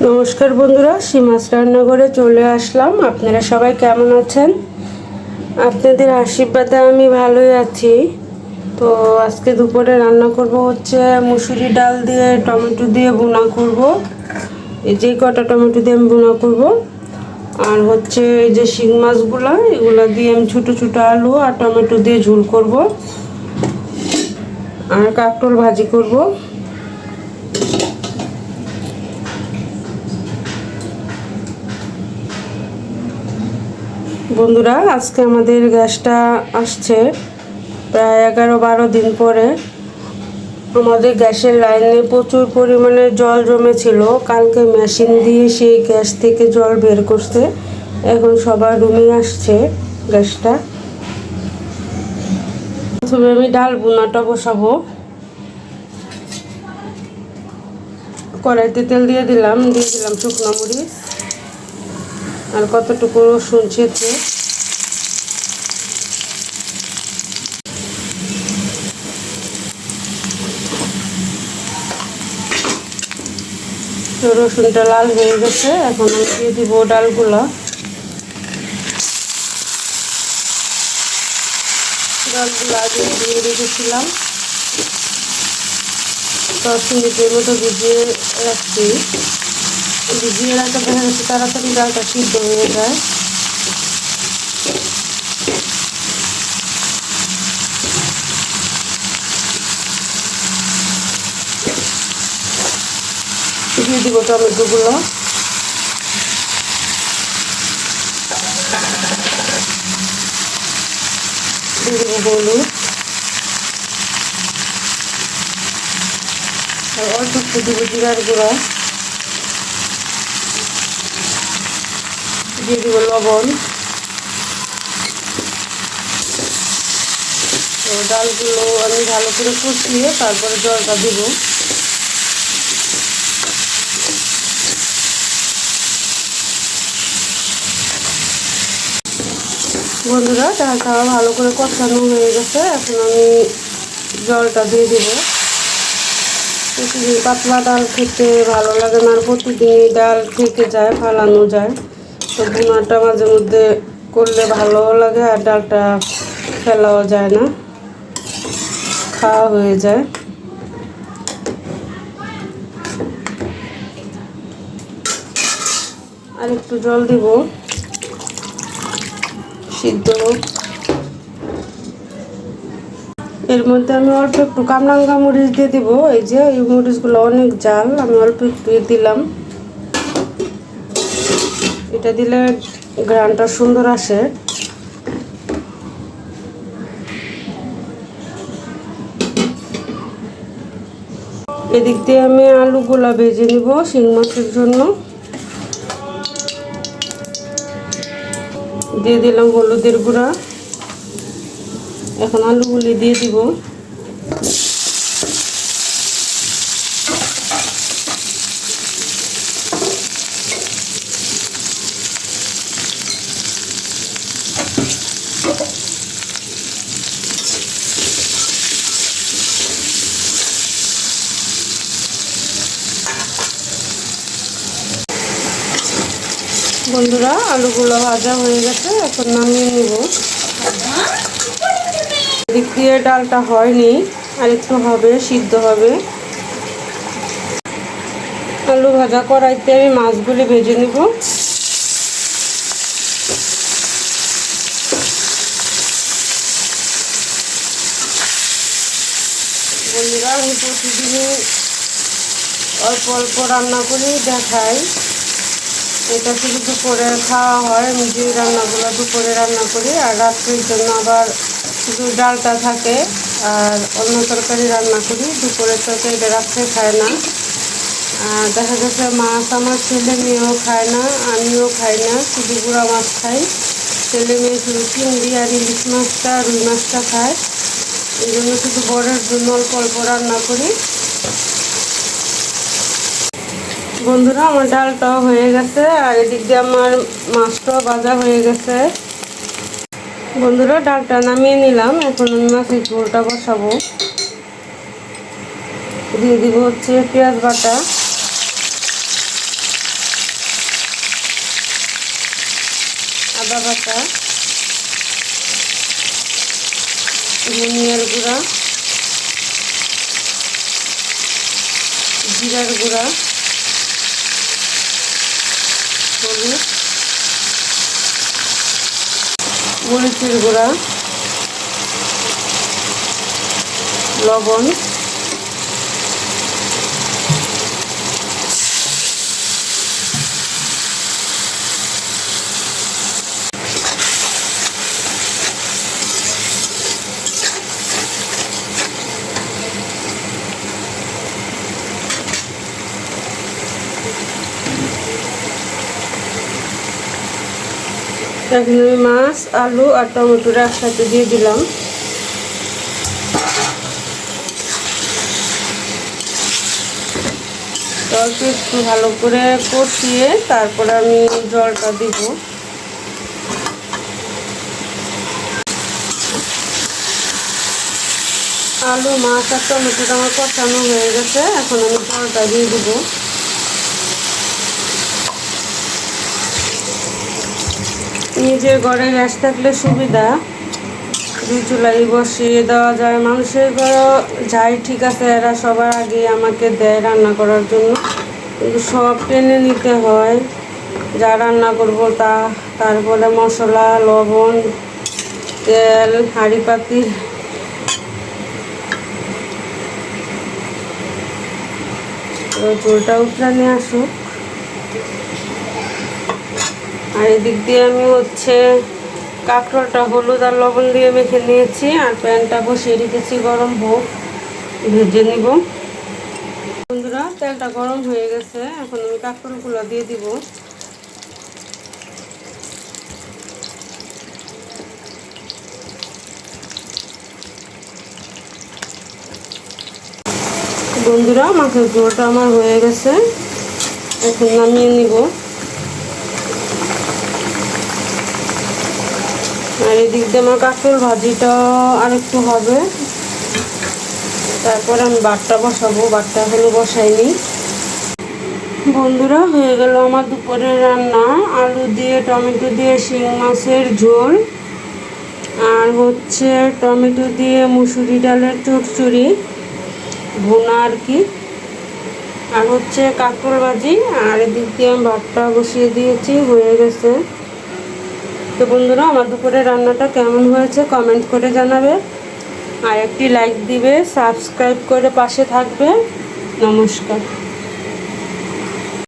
নমস্কার বন্ধুরা, সীমাস রান্নাঘরে চলে আসলাম। আপনারা সবাই কেমন আছেন? আপনাদের আশীর্বাদে আমি ভালোই আছি। তো আজকে দুপুরে রান্না করব হচ্ছে মুসুরি ডাল দিয়ে টমেটো দিয়ে ভুনা করব। এই যে কটা টমেটো দিয়ে আমি ভুনা করব। আর হচ্ছে এই যে শিং মাছগুলো, এগুলো দিয়ে আমি ছোটো ছোটো আলু আর টমেটো দিয়ে ঝোল করব। আর কাঁকরোল ভাজি করব। বন্ধুরা, আজকে আমাদের গ্যাসটা আসছে প্রায় 11-12 দিন পরে। আমাদের গ্যাসের লাইনে প্রচুর পরিমাণে জল জমেছিল। কালকে মেশিন দিয়ে সেই গ্যাস থেকে জল বের করছে। এখন সবার রুমে আসছে গ্যাসটা। প্রথমে আমি ডাল ভুনাটা বসাবো। কড়াইতে তেল দিয়ে দিলাম শুকনো মরিচ আর কতটুকু রসুন ছেঁচে। তো রসুনটা লাল হয়ে গেছে, এখন আমি দিয়ে দিব ডালগুলো। আগে দিয়ে রেখেছিলাম, 10 মিনিটের মতো ভিজিয়ে রাখছি। ভিজিয়ে রাখতে দেখা যাচ্ছে তাড়াতাড়ি ডালটা সিদ্ধ হয়ে যায়। দিয়ে দিব টমেটোগুলো। দিয়ে দেবো হলুদ আর অল্প একটু দিব জিরার গুঁড়া। দিয়ে দিব লবণ। তো ডালগুলো আমি ভালো করে কষিয়ে তারপরে জলটা দিব। বন্ধুরা, ডালটা ভালো করে কষানো হয়ে গেছে, এখন আমি জলটা দিয়ে দিব। প্রতিদিন পাতলা ডাল খেতে ভালো লাগে না, আর প্রতিদিনই ডাল থেকে যায়, ফালানো যায়। তো ভুনাটা মাঝে মধ্যে করলে ভালোও লাগে, আর ডালটা ফেলাও যায় না, খাওয়া হয়ে যায়। আর একটু জল দিব, সিদ্ধ হোক। এর মধ্যে আমি অল্প একটু কামরাঙ্গা মরিচ দিয়ে দিব। এই যে এই মরিচগুলো অনেক ঝাল, আমি অল্প একটু দিলাম। এটা দিলে ঘ্রাণটা সুন্দর আসে। এদিক দিয়ে আমি আলুগুলা ভেজে নিব শিং মাছের জন্য। দিয়ে দিলাম হলুদের গুঁড়া। এখন আলুগুলি দিয়ে দিব। বন্ধুরা, আলুগুলো ভাজা হয়ে গেছে, এখন নামিয়ে নিব। এদিক দিয়ে ডালটা হয়নি, আর একটু হবে, সিদ্ধ হবে। আলু ভাজা কড়াইতে আমি মাছগুলি ভেজে নিব। বন্ধুরা, আমি প্রতিদিনই অল্প অল্প রান্না করি, দেখাই। এটা শুধু দুপুরে খাওয়া হয়। আমি যে রান্নাগুলো দুপুরে রান্না করি, আর রাত্রির জন্য আবার শুধু ডালটা থাকে, আর অন্য তরকারি রান্না করি। দুপুরের তরকারিটা রাত্রে খায় না। আর দেখা যাচ্ছে মাছ আমার ছেলে মেয়েও খায় না, আমিও খাই না, শুধু গুঁড়া মাছ খাই। ছেলে মেয়ে শুধু চিংড়ি আর ইলিশ মাছটা, রুই মাছটা খায়। এই জন্য শুধু বড়ের জন্য অল্প অল্প রান্না করি। বন্ধুরা, আমার ডালটাও হয়ে গেছে, আর এদিক দিয়ে আমার মাছটাও ভাজা হয়ে গেছে। বন্ধুরা, ডালটা নামিয়ে নিলাম, এখন আমি মাছের ঝোলটা বসাবো। দিয়ে দিব হচ্ছে পেঁয়াজ বাটা, আদা বাটা, ধনিয়ার গুঁড়া, জিরার গুঁড়া, হলুদ, মরিচের গুঁড়া, লবণ, এখন আমি মাছ, আলু আর টমেটোর একসাথে দিয়ে দিলাম। অল্প একটু ভালো করে কষিয়ে তারপরে আমি জলটা দিব। আলু, মাছ আর টমেটোটা আমার কষানো হয়ে গেছে, এখন আমি জলটা দিয়ে দিব। নিজের ঘরে গ্যাস থাকলে সুবিধা, দুই চুলাই বসিয়ে দেওয়া যায়। মানুষের ঘরে যাই ঠিক আছে, এরা সবার আগে আমাকে দেয় রান্না করার জন্য, কিন্তু সব টেনে নিতে হয়। যা রান্না করবো তারপরে মশলা, লবণ, তেল, হাঁড়ি পাতিল, চুলটা উতরা নিয়ে আসুক। আর এদিক দিয়ে আমি কাঁকরোলটা হলুদ আর লবণ দিয়ে মেখে নিয়েছি, আর প্যানটা বসিয়ে রেখেছি গরম হোক, ভেজে নিব। বন্ধুরা, তেলটা গরম হয়ে গেছে, এখন আমি কাঁকরোলগুলো দিয়ে দিব। বন্ধুরা, মাছের ঝোলটা আমার হয়ে গেছে, এখন নামিয়ে নিব। আর এদিক দিয়ে আমার কাঁকরোল ভাজিটা আর একটু হবে, তারপরে আমি বাটটা বসাবো। বাটটা এখনো বসাইনি। বন্ধুরা, হয়ে গেল আমার দুপুরের রান্না। আলু দিয়ে টমেটো দিয়ে শিং মাছের ঝোল, আর টমেটো দিয়ে মুসুরি ডালের চচ্চড়ি ভুনা আর কি, আর কাঁকরোল ভাজি। আর এদিক দিয়ে আমি ভাতটা বসিয়ে দিয়েছি, হয়ে গেছে। তো বন্ধুরা, আমার দুপুরের রান্নাটা কেমন হয়েছে কমেন্ট করে জানাবে, আর একটি লাইক দিবে, সাবস্ক্রাইব করে পাশে থাকবে। নমস্কার।